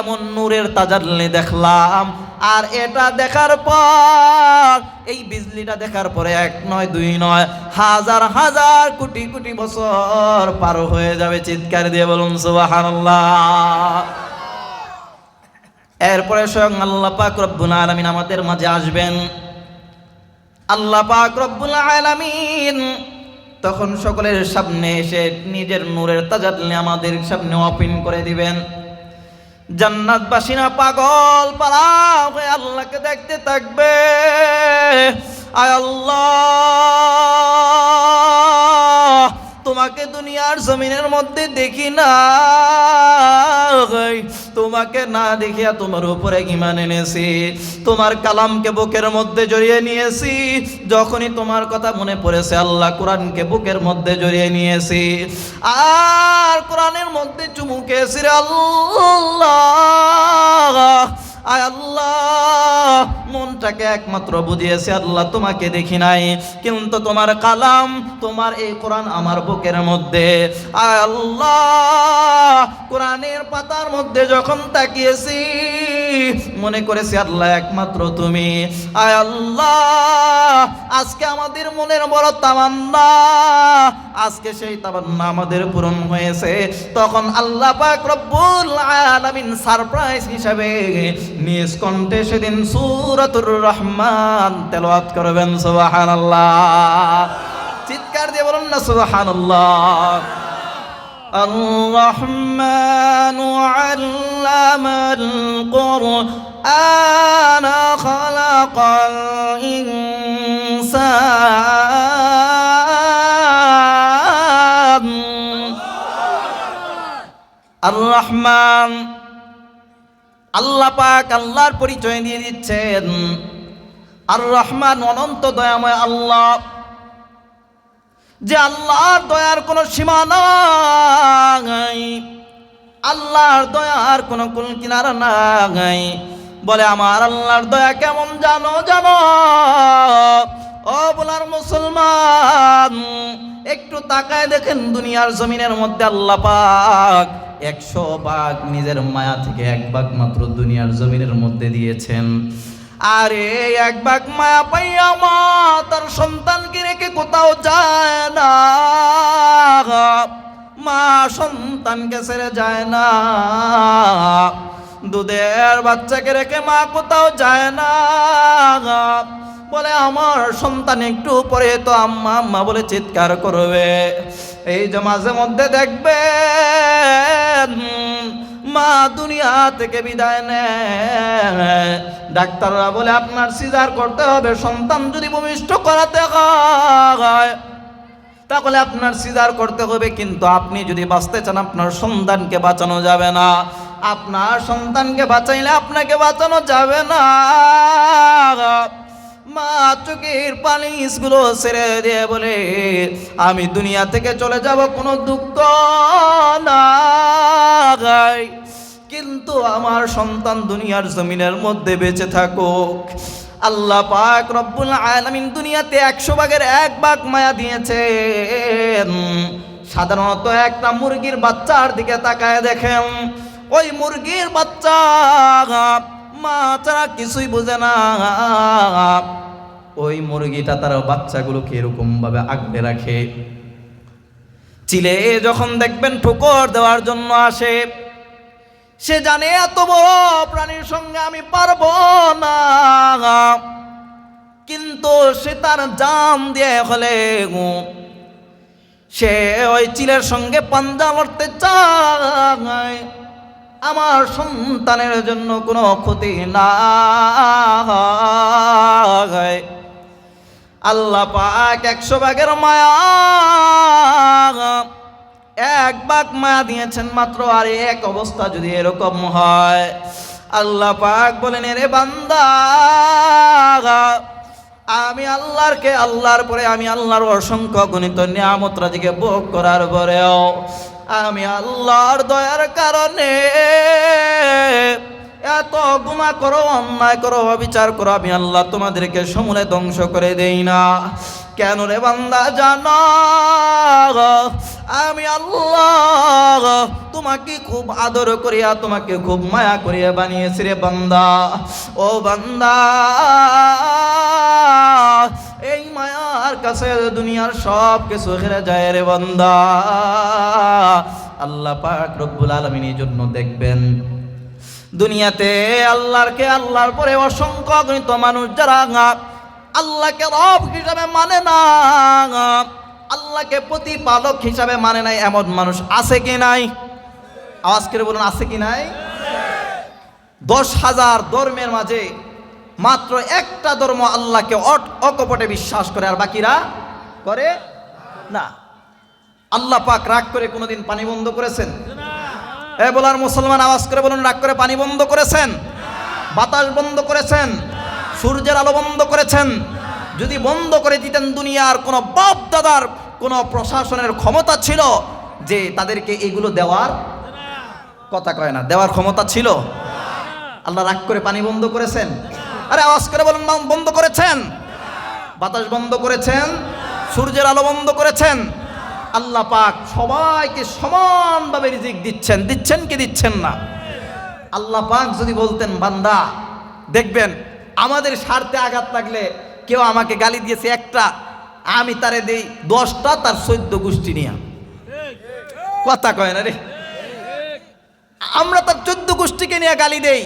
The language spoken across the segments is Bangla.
এমন নূরের তাজাল্লি দেখলাম। আর এটা দেখার পর, এই বিজলিটা দেখার পরে এক নয় দুই নয়, হাজার হাজার কোটি কোটি বছর পার হয়ে যাবে। চিৎকার দিয়ে বলুন সুবহানাল্লাহ। এরপরে স্বয়ং আল্লাহ পাক রব্বুল আলামিন আমাদের মাঝে আসবেন। আল্লাহ পাক রব্বুল আলামিন তখন সকলের সামনে এসে নিজের নূরের তাজাল্লি আমাদের সামনে ওপেন করে দিবেন। জান্নাতবাসীরা পাগল পারা হয়ে আল্লাহকে দেখতে থাকবে। আয় আল্লাহ, তোমাকে দুনিয়ার জমিনের মধ্যে দেখি না, তোমাকে না দেখিয়া তোমার উপরে ঈমান এনেছি, তোমার কালামকে বুকের মধ্যে জড়িয়ে নিয়েছি। যখনই তোমার কথা মনে পড়েছে আল্লাহ, কোরআনকে বুকের মধ্যে জড়িয়ে নিয়েছি আর কোরআনের মধ্যে চুমু খেয়েছি রে আল্লাহ। আয় আল্লাহ, মনটাকে একমাত্র বুঝিয়েছে আল্লাহ তোমাকে দেখি নাই, কিন্তু তোমার কালাম, তোমার এই কোরআন আমার বুকের মধ্যে। আয় আল্লাহ, কোরআনের পাতার মধ্যে যখন তাকিয়েছি মনে করেছি আল্লাহ একমাত্র তুমি। আয় আল্লাহ, আজকে আমাদের মনের বড় তামান্না, আজকে সেই তামান্না আমাদের পূরণ হয়েছে। তখন আল্লাহ পাক রব্বুল আলামিন সারপ্রাইজ হিসাবে নিজ কণ্ঠে সেদিন সূরাতুর রহমান তেলাওয়াত করবেন। সুবহানাল্লাহ। চিৎকার দিয়ে বলুন না সুবহানাল্লাহ। আর-রহমানু আল্লামাল কুরআনা খালাকাল ইনসান। আর-রহমান, আল্লাহ পাক আল্লাহর পরিচয় দিয়ে দিচ্ছেন। আর রহমান অনন্ত দয়াময় আল্লাহ, যে আল্লাহর দয়ার কোনো সীমা নাই, আল্লাহর দয়ার কোনো কুল কিনারা নাই। বলে আমার আল্লাহর দয়া কেমন জানো? জানো ও বলার মুসলমান, একটু তাকায় দেখেন দুনিয়ার জমিনের মধ্যে আল্লাহ পাক 100 ভাগ নিজের মায়া থেকে 1 ভাগ মাত্র দুনিয়ার জমিনের মধ্যে দিয়েছেন। আর এই 1 ভাগ মায়া পাইয়া মা তার সন্তানকে রেখে কোথাও যায় না, মা সন্তানকে ছেড়ে যায় না, দুধের বাচ্চাকে রেখে মা কোথাও যায় না। বলে আমার সন্তান একটু পরে তো আম্মা আম্মা বলে চিৎকার করবে। এই যে মাঝে মধ্যে দেখবে মা দুনিয়া থেকে বিদায় নেয়, ডাক্তাররা বলে আপনার সিজার করতে হবে, সন্তান যদি ভূমিষ্ঠ করাতে হয় তাহলে আপনার সিজার করতে হবে, কিন্তু আপনি যদি বাঁচতে চান আপনার সন্তানকে বাঁচানো যাবে না, আপনার সন্তানকে বাঁচাইলে আপনাকে বাঁচানো যাবে না। মা চোখের পানিগুলো ছেড়ে দিয়ে বলে আমি দুনিয়া থেকে চলে যাব, কোনো দুঃখ নাই, কিন্তু আমার সন্তান দুনিয়ার জমিনের মধ্যে বেঁচে থাকুক। আল্লাহ পাক রব্বুল আলামিন দুনিয়াতে 100 ভাগের 1 ভাগ মায়া দিয়েছেন। সাধারণত একটা মুরগির বাচ্চার দিকে তাকায় দেখেন, ওই মুরগির বাচ্চা মা ছাড়া কিছুই বোঝে না, ওই মুরগিটা তার বাচ্চাগুলোকে এরকম ভাবে আগলে রাখে। চিলে যখন দেখবেন ঠোকর দেওয়ার জন্য আসে, সে জানে এত বড় প্রাণীর সঙ্গে আমি পারবো না, কিন্তু সে তার জান দিয়ে হলে সে ওই চিলের সঙ্গে পাঞ্জা লড়তে চায়, আমার সন্তানের জন্য কোনো ক্ষতি না হয়। আল্লাহ পাক 100 ভাগের মায়া 1 ভাগ মায়া দিয়েছেন মাত্র। আর এক অবস্থা যদি এরকম হয়, আল্লাহ পাক বলেন রে বান্দা, আমি আল্লাহর পরে আমি আল্লাহর অসংখ্য গণিত নিয়ামত রাজিকে ভোগ করার পরেও আমি আল্লাহর দয়ার কারণে এত গুনাহ করো, অন্যায় করো, অবিচার করো, আমি আল্লাহ তোমাদেরকে সমূলে ধ্বংস করে দেই না? কেন রে বান্দা? জানো আমি আল্লাহ তোমাকে খুব আদর করিয়া, তোমাকে খুব মায়া করিয়া বানিয়েছি রে বান্দা। ও বান্দা, এই মায়ার কাছে দুনিয়ার সব কিছু হেরে যায় রে বান্দা। আল্লাহ পাক রব্বুল আলামিন এই জন্য দেখবেন দুনিয়াতে আল্লাহর পরে অসংখ্য অগণিত মানুষ যারা আল্লাহকে রব হিসাবে মানে না, আল্লাহকে প্রতিপালক হিসাবে মানে নাই, এমন মানুষ আছে কি নাই? আওয়াজ করে বলুন, আছে কি নাই? 10,000 ধর্মের মাঝে মাত্র একটা ধর্ম আল্লাহকে অকপটে বিশ্বাস করে, আর বাকিরা করে না। আল্লাহ পাক রাগ করে কোনোদিন পানি বন্ধ করেছেন? বলার মুসলমান আওয়াজ করে বলুন, রাগ করে পানি বন্ধ করেছেন? বাতাস বন্ধ করেছেন? সূর্যের আলো বন্ধ করেছেন? যদি বন্ধ করে দিতেন, দুনিয়ার কোনো বাপ দাদার কোনো প্রশাসনের ক্ষমতা ছিল যে তাদেরকে এগুলো দেওয়ার? কথা কয় না, দেওয়ার ক্ষমতা ছিল? আল্লাহ রাগ করে পানি বন্ধ করেছেন? আরে আওয়াজ করে বলুন, বন্ধ করেছেন? বাতাস বন্ধ করেছেন? সূর্যের আলো বন্ধ করেছেন? আল্লাহ পাক সবাইকে সমানভাবে রিজিক দিচ্ছেন কি দিচ্ছেন না? আল্লাহ পাক যদি বলতেন, বান্দা দেখবেন আমাদের স্বার্থে আঘাত লাগলে কেউ আমাকে গালি দিয়েছে একটা, আমি তারে দেই 10টা, তার 14 গোষ্ঠী নিয়ে। কথা কয় না রে? আমরা তার 14 গোষ্ঠীকে নিয়ে গালি দেই,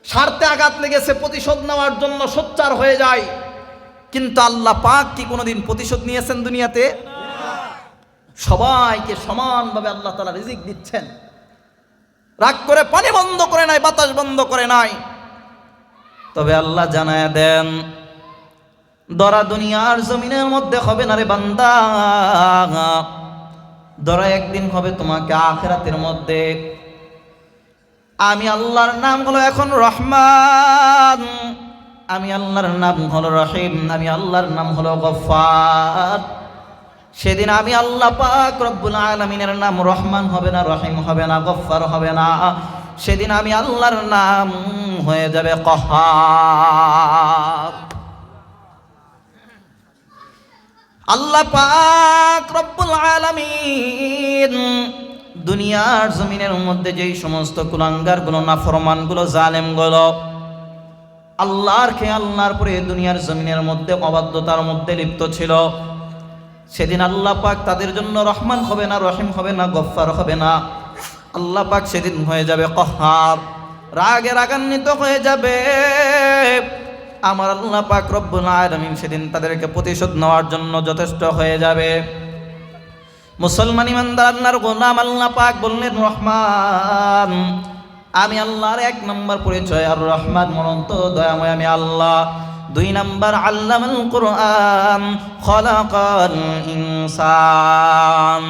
স্বার্থে আঘাত লেগেছে, প্রতিশোধ নেওয়ার জন্য সোচ্চার হয়ে যায়। কিন্তু আল্লাহ পাক কি কোনোদিন প্রতিশোধ নিয়েছেন দুনিয়াতে? সবাইকে সমানভাবে আল্লাহ তাআলা রিজিক দিচ্ছেন। রাগ করে পানি বন্ধ করে নাই, বাতাস বন্ধ করে নাই। তবে আল্লাহ জানায় দেন, দরা দুনিয়ার জমিনের মধ্যে হবে না রে বান্দা, দরা একদিন হবে তোমাকে আখিরাতের মধ্যে। আমি আল্লাহর নাম হলো এখন রহমান, আমি আল্লাহর নাম হলো রহিম, আমি আল্লাহর নাম হলো গফফার। সেদিন আমি আল্লাহ পাক রব্বুল আলামিনের নাম রহমান হবে না, রহিম হবে না, গফফার হবে না। সেদিন আমি আল্লাহর নাম হয়ে যাবে কহার। আল্লাহ পাক রব্বুল আলামিন দুনিয়ার জমিনের মধ্যে যেই সমস্ত কুলাঙ্গারগুলো, নাফরমানগুলো, জালেমগুলো আল্লাহর পরে দুনিয়ার জমিনের মধ্যে অবাধ্যতার মধ্যে লিপ্ত ছিল, সেদিন আল্লাহ পাক তাদের জন্য রহমান হবে না, রহিম হবে না, গফফার হবে না। আল্লাহ পাক সেদিন হয়ে যাবে কহার, রাগে রাগান্বিত হয়ে যাবে। আমার আল্লাহ পাক রব্বুল আলামিন সেদিন তাদেরকে প্রতিশোধ নেওয়ার জন্য যথেষ্ট হয়ে যাবে। মুসলমান ইমানদার আল্লাহর গোলাম, আল্লাহ পাক বললেন রহমান, আমি আল্লাহর 1 নম্বর পরিচয় আর রহমান, অনন্ত দয়াময় আমি আল্লাহ। 2 নম্বর আল্লামাল কুরআন খলাকাল ইনসান,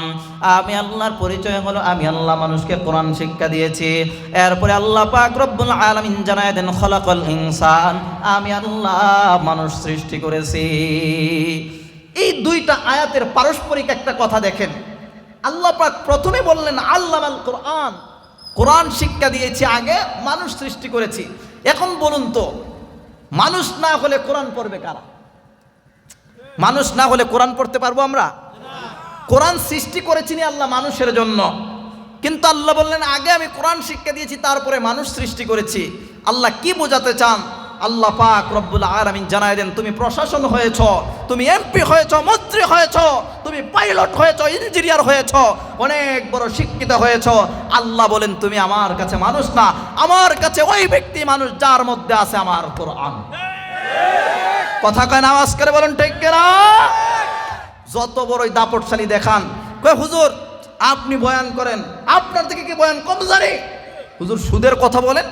আমি আল্লাহর পরিচয় হলো আমি আল্লাহ মানুষকে কোরআন শিক্ষা দিয়েছি। এরপরে আল্লাহ পাক রব্বুল আলামিন জানায় দেন খলাকাল ইনসান, আমি আল্লাহ মানুষ সৃষ্টি করেছি। এই 2টা আয়াতের পারস্পরিক একটা কথা দেখেন। আল্লাহ পাক প্রথমে বললেন আল্লামাল কুরআন, কোরআন শিক্ষা দিয়েছি, আগে মানুষ সৃষ্টি করেছি। এখন বলুন তো, মানুষ না হলে কোরআন পড়বে কারা? মানুষ না হলে কোরআন পড়তে পারবো আমরা? কোরআন সৃষ্টি করেছি আল্লাহ মানুষের জন্য, কিন্তু আল্লাহ বললেন আগে আমি কোরআন শিক্ষা দিয়েছি, তারপরে মানুষ সৃষ্টি করেছি। আল্লাহ কি বোঝাতে চান? আল্লাহ পাক রব্বুল আলামিন জানায় দেন, তুমি প্রশাসন হয়েছ, তুমি এমপি হয়েছ, মন্ত্রী হয়েছ, তুমি পাইলট হয়েছ, ইঞ্জিনিয়ার হয়েছ, অনেক বড় শিক্ষিত হয়েছ। আল্লাহ বলেন তুমি আমার কাছে মানুষ না, আমার কাছে ওই ব্যক্তি মানুষ যার মধ্যে আছে আমার কোরআন। কথা কয় না? আওয়াজ করে বলেন ঠিক কিনা? যত বড়ই দাপটশালী দেখান, কয় হুজুর আপনি বয়ান করেন, আপনার থেকে কি বয়ান কম জানি? হুজুর সুদের কথা বলেন।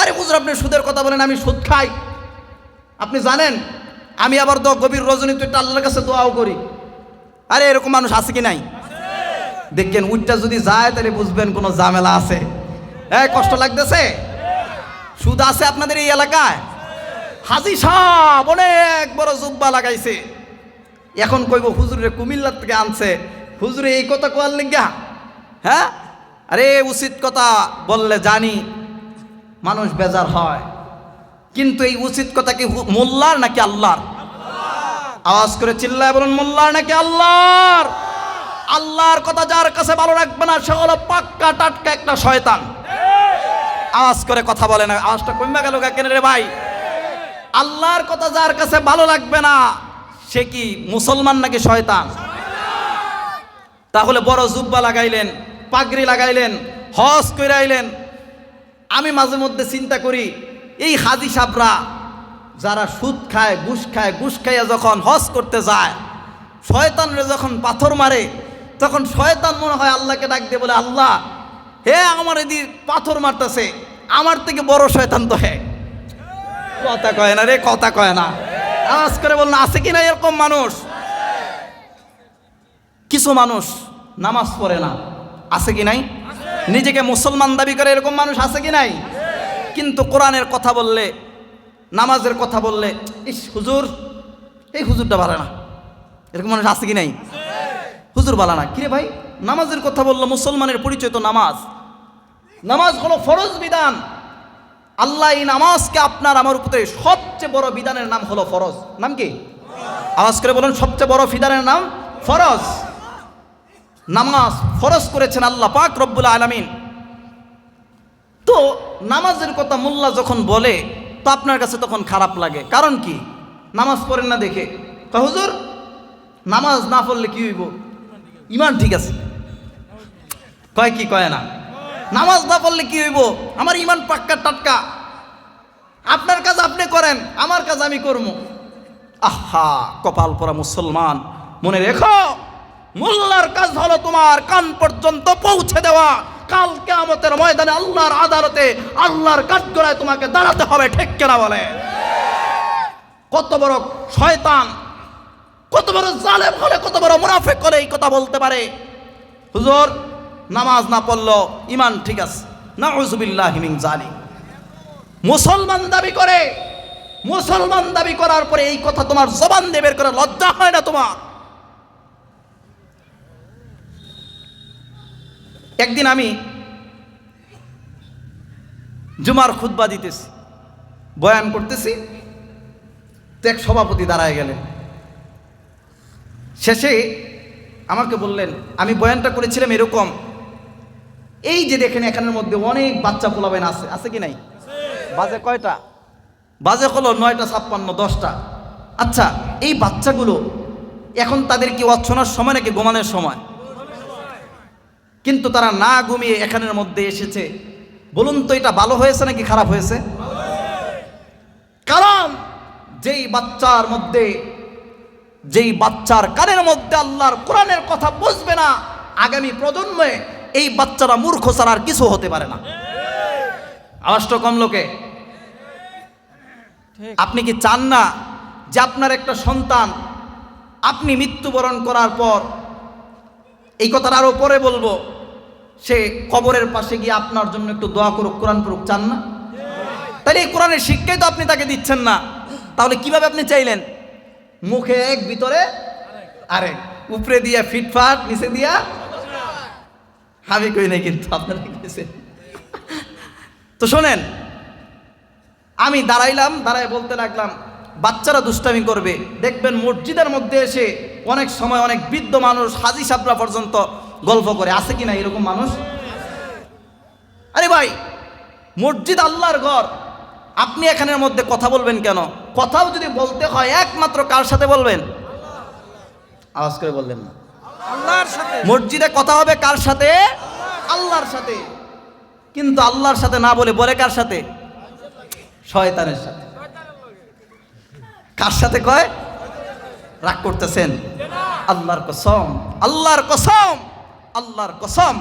আরে হুজুর আপনি সুদের কথা বলেন, আমি সুদ খাই। আপনি জানেন আমি আবার গভীর রজনীতে একটা আল্লাহর কাছে দোয়াও করি। আরে এরকম মানুষ আছে কি নাই? দেখেন উইটটা যদি যায় তাহলে বুঝবেন কোনো ঝামেলা আছে। কষ্ট লাগতেছে? সুদ আছে আপনাদের এই এলাকায়? হাজী সাহেব অনেক বড় জুব্বা লাগাইছে, এখন কইব হুজুরে কুমিল্লা থেকে আনছে, হুজুরে এই কথা কোয়ার লিগা? হ্যাঁ, আরে উচিত কথা বললে জানি, মানুষ বেজার হয়, কিন্তু এই উচিত কথা কি মোল্লার নাকি আল্লাহর? আওয়াজ করে চিল্লায় বলুন, মোল্লার নাকি আল্লাহর? আল্লাহর কথা যার কাছে ভালো রাখবে না সে হলো পাক্কা টাটকা একটা শয়তান। আওয়াজ করে কথা বলে না, আওয়াজটা কমে গেল কেন রে ভাই? আল্লাহর কথা যার কাছে ভালো লাগবে না সে কি মুসলমান নাকি শয়তান? তাহলে বড় জুব্বা লাগাইলেন, পাগড়ি লাগাইলেন, হজ করে আইলেন। আমি মাঝে মধ্যে চিন্তা করি এই হাজি সাবরা যারা সুদ খায়, ঘুষ খাইয়া যখন হজ করতে যায়, শয়তানরে যখন পাথর মারে, তখন শয়তান মনে হয় আল্লাহকে ডাক দিয়ে বলে, আল্লাহ হে আমার এদিকে পাথর মারতেছে, আমার থেকে বড় শয়তান তো হে। কথা কয় না রে, কথা কয় না। আওয়াজ করে বলুন, আছে কি না এরকম মানুষ? কিছু মানুষ নামাজ পড়ে না, আছে কি নাই? নিজেকে মুসলমান দাবি করে এরকম মানুষ আছে কি নাই? কিন্তু কোরআনের কথা বললে, নামাজের কথা বললে, ইস হুজুর, এই হুজুরটা ভালো না, এরকম মানুষ আছে কি নাই? হুজুর ভালো না, কিরে ভাই? নামাজের কথা বললো, মুসলমানের পরিচয় তো নামাজ। নামাজ হলো ফরজ বিধান। আল্লাহ এই নামাজকে আপনার আমার উপরে সবচেয়ে বড় বিধানের নাম হলো ফরজ। নাম কি? আওয়াজ করে বলুন, সবচেয়ে বড় বিধানের নাম ফরজ। নামাজ ফরজ করেছেন আল্লাহ পাক রব্বুল আলামিন। তো নামাজের কথা মোল্লা যখন বলে তো আপনার কাছে তখন খারাপ লাগে, কারণ কি? নামাজ পড়েন না দেখে। হুজুর নামাজ না পড়লে কি হইব? ইমান ঠিক আছে। কয় কি কয় না? নামাজ না পড়লে কি হইব? আমার ইমান পাক্কা টাটকা। আপনার কাজ আপনি করেন, আমার কাজ আমি করবো। আহা, কপাল পরা মুসলমান, মনে রেখো, মোল্লার কাজ হলো তোমার কান পর্যন্ত পৌঁছে দেওয়া। কাল কিয়ামতের ময়দানে আল্লাহর আদালতে আল্লাহর কাঠগড়ায় তোমাকে দাঁড়াতে হবে, ঠিক কিনা বলে? কত বড় শয়তান, কত বড় জালেম হলে, কত বড় মুনাফিক হলে এই কথা বলতে পারে? হুজুর নামাজ না পড়লো ইমান ঠিক আছে, নাউযুবিল্লাহি মিন যালিক। মুসলমান দাবি করে, মুসলমান দাবি করার পরে এই কথা তোমার জবান দিয়ে বের করে লজ্জা হয় না তোমার? একদিন আমি জুমার খুতবা দিতেছি, বয়ান করতেছি, তো এক সভাপতি দাঁড়ায় গেলেন। শেষে আমাকে বললেন, আমি বয়ানটা করেছিলাম এরকম, এই যে দেখেন এখানের মধ্যে অনেক বাচ্চা পোলাবেন আছে, আছে কি নাই? বাজে কয়টা? বাজে হলো 9:56, 10টা। আচ্ছা, এই বাচ্চাগুলো এখন তাদের কি অচ্ছনার সময় নাকি ঘুমানোর সময়? কিন্তু তারা না ঘুমিয়ে এখানের মধ্যে এসেছে। বলুন তো এটা ভালো হয়েছে নাকি খারাপ হয়েছে? কারণ যেই বাচ্চার কানের মধ্যে আল্লাহর কোরআনের কথা বুঝবে না, আগামী প্রজন্মে এই বাচ্চারা মূর্খ ছাড়া আর কিছু হতে পারে না। আওয়াজটা কম লোকে। আপনি কি চান না যে আপনার একটা সন্তান আপনি মৃত্যুবরণ করার পর, এই কথাটা আরো পরে বলবো, সে কবরের পাশে গিয়ে আপনার জন্য একটু দোয়া করুক, কোরআন পড়ুক, চান না? তাহলে এই কোরআনের শিক্ষাই তো আপনি তাকে দিচ্ছেন না। তাহলে কিভাবে আপনি চাইলেন? মুখে এক, ভিতরে আরেক, উপরে দিয়া ফিটফাট, নিচে দিয়া আমি কই নাই, কিন্তু আপনারা গেছেন। তো শোনেন, আমি দাঁড়াইলাম, দাঁড়ায় বলতে লাগলাম, বাচ্চারা দুষ্টামি করবে, দেখবেন মসজিদের মধ্যে এসে অনেক সময় অনেক বৃদ্ধ মানুষ, হাজি সাবরা পর্যন্ত গল্প করে, আছে কিনা এরকম মানুষ? আরে ভাই, মসজিদ আল্লাহর ঘর, আপনি এখানের মধ্যে কথা বলবেন কেন? কথাও যদি বলতে হয় একমাত্র কার সাথে বলবেন? আওয়াজ করে বললেন না? আল্লাহর সাথে। মসজিদে কথা হবে কার সাথে? আল্লাহর সাথে। কিন্তু আল্লাহর সাথে না বলে বলে কার সাথে? শয়তানের সাথে। কার সাথে কয়? রাগ করতেছেন? আল্লাহর কসম, আল্লাহর কসম, আল্লাহর কসম,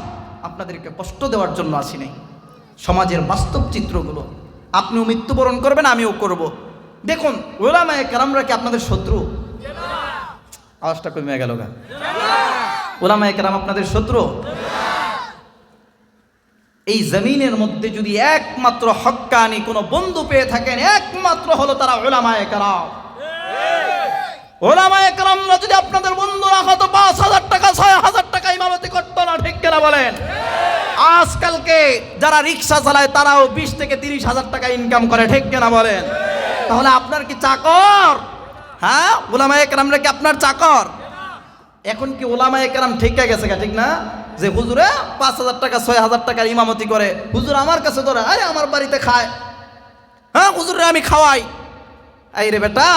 আপনাদেরকে কষ্ট দেওয়ার জন্য আসি নাই। সমাজের বাস্তব চিত্রগুলো, আপনিও মৃত্যুবরণ করবেন, আমিও করব। দেখুন, উলামায়ে কেরামরা কি আপনাদের শত্রু? আওয়াজটা কমে গেল গা। উলামায়ে কেরাম আপনাদের শত্রু? এই জমিনের মধ্যে যদি একমাত্র হক্কানি কোনো বন্ধু পেয়ে থাকেন, একমাত্র হলো তারা উলামায়ে কেরাম। উলামায়ে কেরামরা যদি আপনাদের বন্ধু না হতো, 5,000 টাকা 6,000 টাকা ইমামতি করতো না, ঠিক কিনা বলেন? আজকালকে যারা রিক্সা চালায় তারাও 20 থেকে 30,000 টাকা ইনকাম করে, ঠিক কিনা বলেন? তাহলে আপনার কি চাকর? হ্যাঁ, উলামায়ে কেরামরা কি আপনার চাকর? এখন কি উলামায়ে কেরাম ঠিক গেছে, ঠিক না? যে হুজুরে 5,000 টাকা 6,000 টাকার ইমামতি করে, হুজুর আমার কাছে ধরে, আরে আমার বাড়িতে খায়, হ্যাঁ হুজুরে আমি খাওয়াই। এই রে বেটা,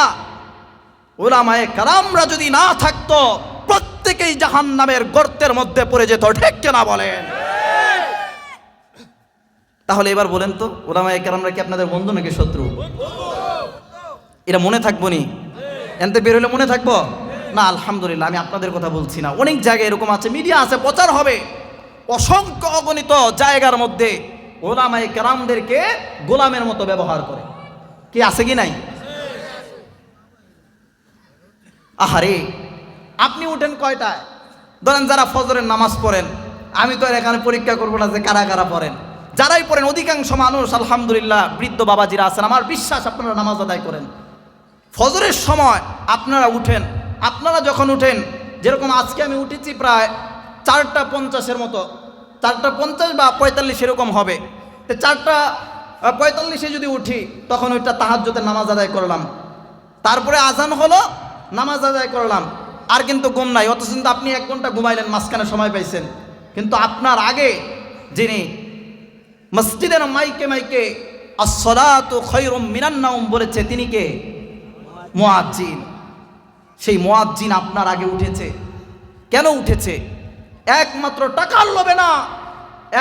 উলামায়ে কেরামরা যদি না থাকতো প্রত্যেকেই জাহান্নামের গর্তের মধ্যে পড়ে যেত, ঠিক কিনা বলেন? তাহলে এবার বলেন তো, উলামায়ে কেরামরা কি আপনাদের বন্ধু নাকি শত্রু? এটা মনে থাকবো নি? এনতে বের হলে মনে থাকবো না? আলহামদুলিল্লাহ, আমি আপনাদের কথা বলছি না, অনেক জায়গায় এরকম আছে, মিডিয়া আছে, প্রচার হবে। অসংখ্য অগণিত জায়গার মধ্যে উলামায়ে কেরামদেরকে গোলামের মতো ব্যবহার করে। কি আছে কি নাই? আহারে, আপনি উঠেন কয়টায়? ধরেন যারা ফজরের নামাজ পড়েন, আমি তো আর এখানে পরীক্ষা করবো না যে কারা কারা পড়েন, যারাই পড়েন অধিকাংশ মানুষ আলহামদুলিল্লাহ বৃদ্ধ বাবাজিরা আছেন, আমার বিশ্বাস আপনারা নামাজ আদায় করেন। ফজরের সময় আপনারা উঠেন, আপনারা যখন উঠেন, যেরকম আজকে আমি উঠেছি প্রায় 4:50 মতো, 4:50 বা 45 এরকম হবে। 4:45 যদি উঠি তখন ওইটা তাহাজ্জুদের নামাজ আদায় করলাম, তারপরে আজান হলো, নামাজ আদায় করলাম, আর কিন্তু ঘুম নাই। অথচ কিন্তু আপনি 1 ঘন্টা ঘুমাইলেন, মাঝখানে সময় পাইছেন, কিন্তু আপনার আগে যিনি মসজিদের মাইকে মাইকে আসসালাতু খায়রুম মিনান নাওম বলেছে, তিনি কে? মুয়াজ্জিন। সেই মুয়াজ্জিন আপনার আগে উঠেছে। কেন উঠেছে? একমাত্র টাকার লোভে না,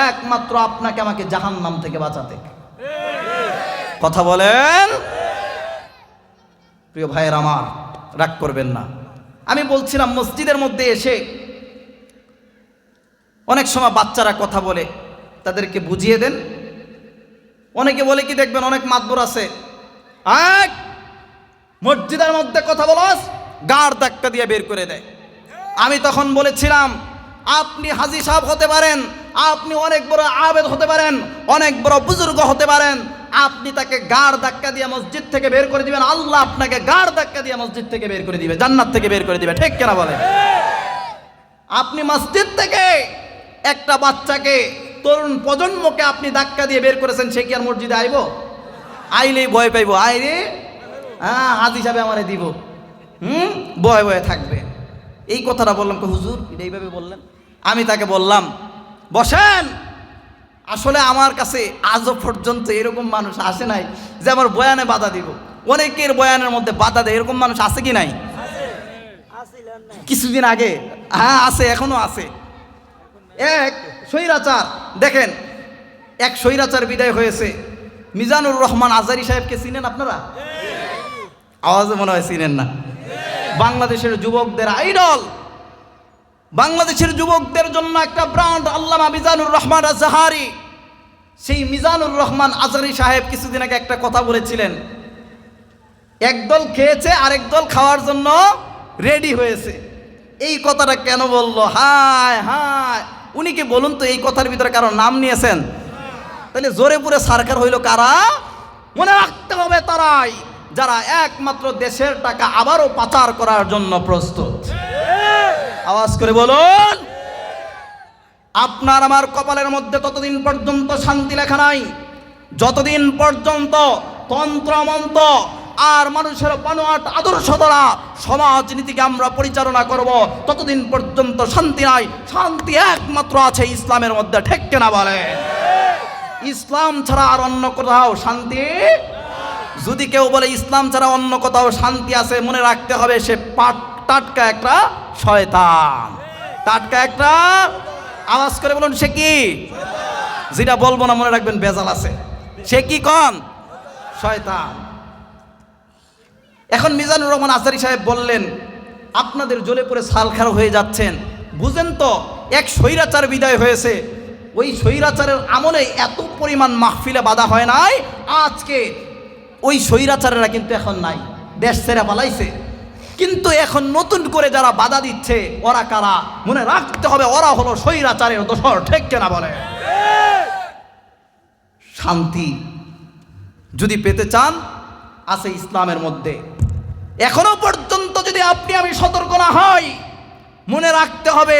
একমাত্র আপনাকে আমাকে জাহান্নাম থেকে বাঁচাতে। কথা বলেন প্রিয় ভাইয়ের আমার, রাগ করবেন না। আমি বলছিলাম মসজিদের মধ্যে এসে অনেক সময় বাচ্চারা কথা বলে, তাদেরকে বুঝিয়ে দেন। অনেকে বলে কি, দেখবেন অনেক মাতবর আছে, মসজিদের মধ্যে কথা বলাস, গাড় ধাক্কা দিয়ে বের করে দেয়। আমি তখন বলেছিলাম, আপনি হাজী সাহেব হতে পারেন, আপনি অনেক বড় আবেদ হতে পারেন, অনেক বড় বুজুর্গ হতে পারেন, আপনি তাকে গাড় ধাক্কা দিয়ে মসজিদ থেকে বের করে দিবেন, আল্লাহ আপনাকে গাড় ধাক্কা দিয়ে মসজিদ থেকে বের করে দিবে, জান্নাত থেকে বের করে দিবে, ঠিক কিনা বলেন? আপনি মসজিদ থেকে একটা বাচ্চাকে, তরুণ প্রজন্মকে আপনি ধাক্কা দিয়ে বের করেছেন, সে কি আর মসজিদে আইব? আইলেই ভয় পাইব, আইরে হ্যাঁ হাজী সাহেব আমারে দিব, ভয় ভয়ে থাকবে। এই কথাটা বললাম, হুজুর এটা এইভাবে বললেন। আমি তাকে বললাম, বসেন, আসলে আমার কাছে আজও পর্যন্ত এরকম মানুষ আসে নাই যে আমার বয়ানে বাধা দিব। অনেকের বয়ানের মধ্যে বাধা দেয়, এরকম মানুষ আছে কি নাই? কিছুদিন আগে, হ্যাঁ আছে, এখনো আছে। এক স্বৈরাচার, দেখেন এক স্বৈরাচার বিদায় হয়েছে, মিজানুর রহমান আজারি সাহেবকে চিনেন আপনারা? আওয়াজে মনে হয় চিনেন না। বাংলাদেশের যুবকদের আইডল, বাংলাদেশের যুবকদের জন্য একটা ব্র্যান্ড আল্লামা মিজানুর রহমান আজহারি। সেই মিজানুর রহমান আজহারি সাহেব কিছুদিন আগে একটা কথা বলেছিলেন, একদল খেয়েছে আরেক দল খাওয়ার জন্য রেডি হয়েছে। এই কথাটা কেন বললো? হায় হায়, উনি কি বলুন তো এই কথার ভিতরে কারো নাম নিয়েছেন? তাহলে জোরে পুরে সরকার হইল কারা? মনে রাখতে হবে তারাই যারা একমাত্র দেশের টাকা আবারও পাচার করার জন্য প্রস্তুত। আওয়াজ করে বলুন। আপনার আমার কপালের মধ্যে ততদিন পর্যন্ত শান্তি লেখা নাই, যতদিন পর্যন্ত তন্ত্রমন্ত্র আর মানুষের বানোয়াট আদর্শ দ্বারা সমাজনীতিকে আমরা পরিচালনা করব, ততদিন পর্যন্ত শান্তি নাই। শান্তি একমাত্র আছে ইসলামের মধ্যে, ঠিক কিনা বলে? ইসলাম ছাড়া আর অন্য কোথাও শান্তি, যদি কেউ বলে ইসলাম ছাড়া অন্য কোথাও শান্তি আছে, মনে রাখতে হবে সে টাটকা একটা শয়তান, টাটকা একটা, আওয়াজ করে বলুন সে কি? যেটা বলবো না মনে রাখবেন বেজাল আছে, সে কি? কোন শয়তান। এখন মিজানুর রহমান আজহারি সাহেব বললেন, আপনাদের জ্বলে পড়ে ছালখার হয়ে যাচ্ছেন, বুঝেন তো এক স্বৈরাচার বিদায় হয়েছে, ওই স্বৈরাচারের আমলে এত পরিমাণ মাহফিলে বাধা হয় নাই, আজকে ওই স্বৈরাচারেরা কিন্তু এখন নাই, দেশ ছেড়ে পালাইছে। কিন্তু এখন নতুন করে যারা বাধা দিচ্ছে ওরা কারা? মনে রাখতে হবে ওরা হলো স্বৈরাচারের দোসর, ঠিক কিনা বলে? শান্তি যদি পেতে চান আছে ইসলামের মধ্যে। এখনো পর্যন্ত যদি আপনি আমি সতর্ক না হই, মনে রাখতে হবে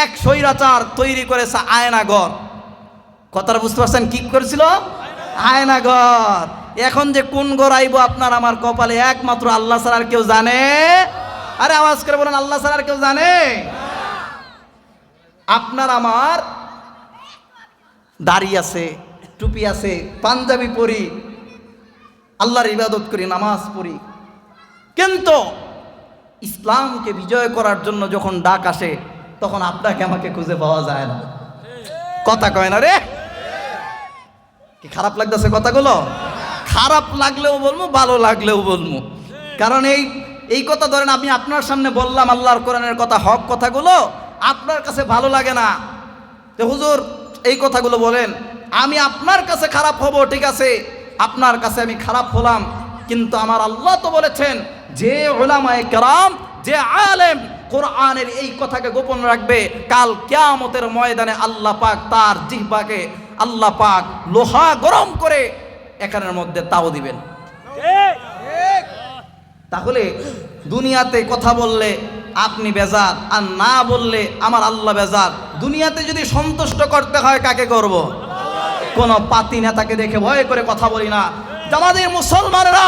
এক স্বৈরাচার তৈরি করেছে আয়নাঘর। কথাটা বুঝতে পারছেন? কি করেছিল? আয়নাঘর। এখন যে কোন ঘর আইব আপনার আমার কপালে একমাত্র আল্লাহ ছাড়া আর কেউ জানে? আরে আওয়াজ করে বলেন, আল্লাহ ছাড়া আর কেউ জানে? আপনার আমার দাড়ি আছে, টুপি আছে, পাঞ্জাবি পরি, আল্লাহর ইবাদত করি, নামাজ পড়ি, কিন্তু ইসলামকে বিজয় করার জন্য যখন ডাক আসে তখন আপনাকে আমাকে খুঁজে পাওয়া যায় না। কথা কয় না রে? কি খারাপ লাগতেছে কথাগুলো? খারাপ লাগলেও বলবো, ভালো লাগলেও বলবো। কারণ এই কথা ধরেন আমি আপনার সামনে বললাম আল্লাহর কোরআনের কথা, হক কথাগুলো, আপনার কাছে ভালো লাগে না, তো হুজুর এই কথাগুলো বলেন, আমি আপনার কাছে খারাপ হব, ঠিক আছে, আপনার কাছে আমি খারাপ হলাম, কিন্তু আমার আল্লাহ তো বলেছেন যে উলামায়ে কেরাম, যে আলেম কোরআনের এই কথাকে গোপন রাখবে, কাল কিয়ামতের ময়দানে আল্লাহ পাক তার জিহ্বাকে আল্লাহ পাক লোহা গরম করে এখানের মধ্যে তাও দিবেন। তাহলে দুনিয়াতে কথা বললে আপনি বেজার, আর না বললে আমার আল্লাহ বেজার। দুনিয়াতে যদি সন্তুষ্ট করতে হয় কাকে করব? কোন পাতি নেতাকে দেখে ভয় করে কথা বলি না। আমাদের মুসলমানেরা,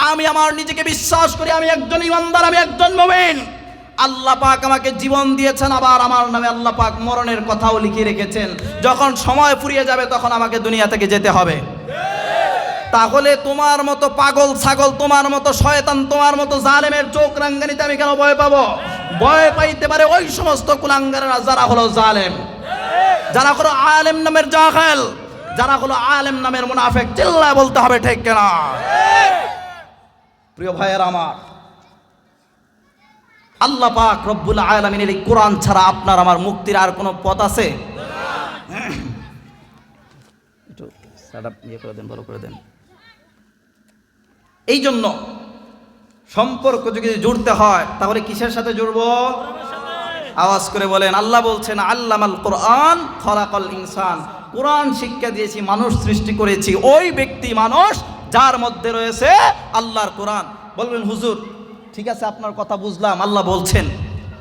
আমি আমার নিজেকে বিশ্বাস করি আমি একজন ইমানদার, আমি একজন মুমিন। আল্লাহ পাক আমাকে জীবন দিয়েছেন, আবার আমার নামে আল্লাহ পাক মরণের কথাও লিখে রেখেছেন। যখন সময় ফুরিয়ে যাবে তখন আমাকে দুনিয়া থেকে যেতে হবে। তাহলে তোমার মতো পাগল ছাগল, তোমার মতো শয়তান, তোমার মতো জালেমের চোখ রাঙ্গানিতে আমি কেন ভয় পাবো? ভয় পাইতে পারে ওই সমস্ত কুলাঙ্গারেরা যারা হলো জালেম, যারা হলো আলেম নামের জাহেল, যারা হলো আলেম নামের মুনাফিক। চিল্লায় বলতে হবে ঠিক কিনা? প্রিয় ভাইয়ের আমার, আল্লাহ পাক রব্বুল আলামিনের এই কোরআন ছাড়া আপনার আমার মুক্তির আর কোনো পথ আছে? একটু সেটআপ ইয়ে করে দেন, ভালো করে দেন। এই জন্য সম্পর্ক যদি জুড়তে হয় তাহলে কিসের সাথে জুড়বো? আওয়াজ করে বলেন। আল্লাহ বলছেন আল্লামাল কোরআন খলাকাল ইনসান, কোরআন শিক্ষা দিয়েছি, মানুষ সৃষ্টি করেছি। ওই ব্যক্তি মানুষ যার মধ্যে রয়েছে আল্লাহর কোরআন। বলবেন হুজুর ঠিক আছে আপনার কথা বুঝলাম, আল্লাহ বলছেন,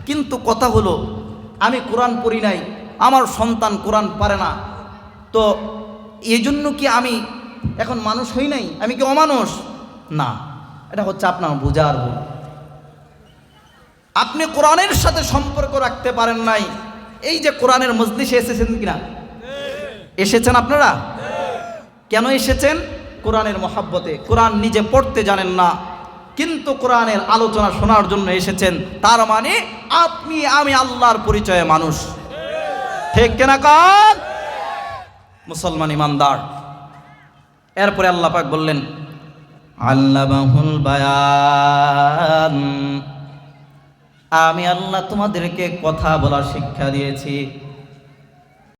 কিন্তু কথা হলো আমি কোরআন পড়ি নাই, আমার সন্তান কোরআন পারে না, তো এই জন্য কি আমি এখন মানুষ হই নাই? আমি কি অমানুষ? না, এটা হচ্ছে আপনার বোঝার ভুল। আপনি কোরআনের সাথে সম্পর্ক রাখতে পারেন নাই। এই যে কোরআনের মজলিসে এসেছেন কিনা? এসেছেন আপনারা? কেন এসেছেন? কোরআনের মহাব্বতে। কোরআন নিজে পড়তে জানেন না, কিন্তু কোরআনের আলোচনা শোনার জন্য এসেছেন। তার মানে আপনি আমি আল্লাহর পরিচয়ে মানুষ। ঠিক কিনা কান মুসলমান ইমানদার? এরপরে আল্লাহ পাক বললেন আল্লামাহুল বায়ান, আমি আল্লাহ তোমাদেরকে কথা বলার শিক্ষা দিয়েছি।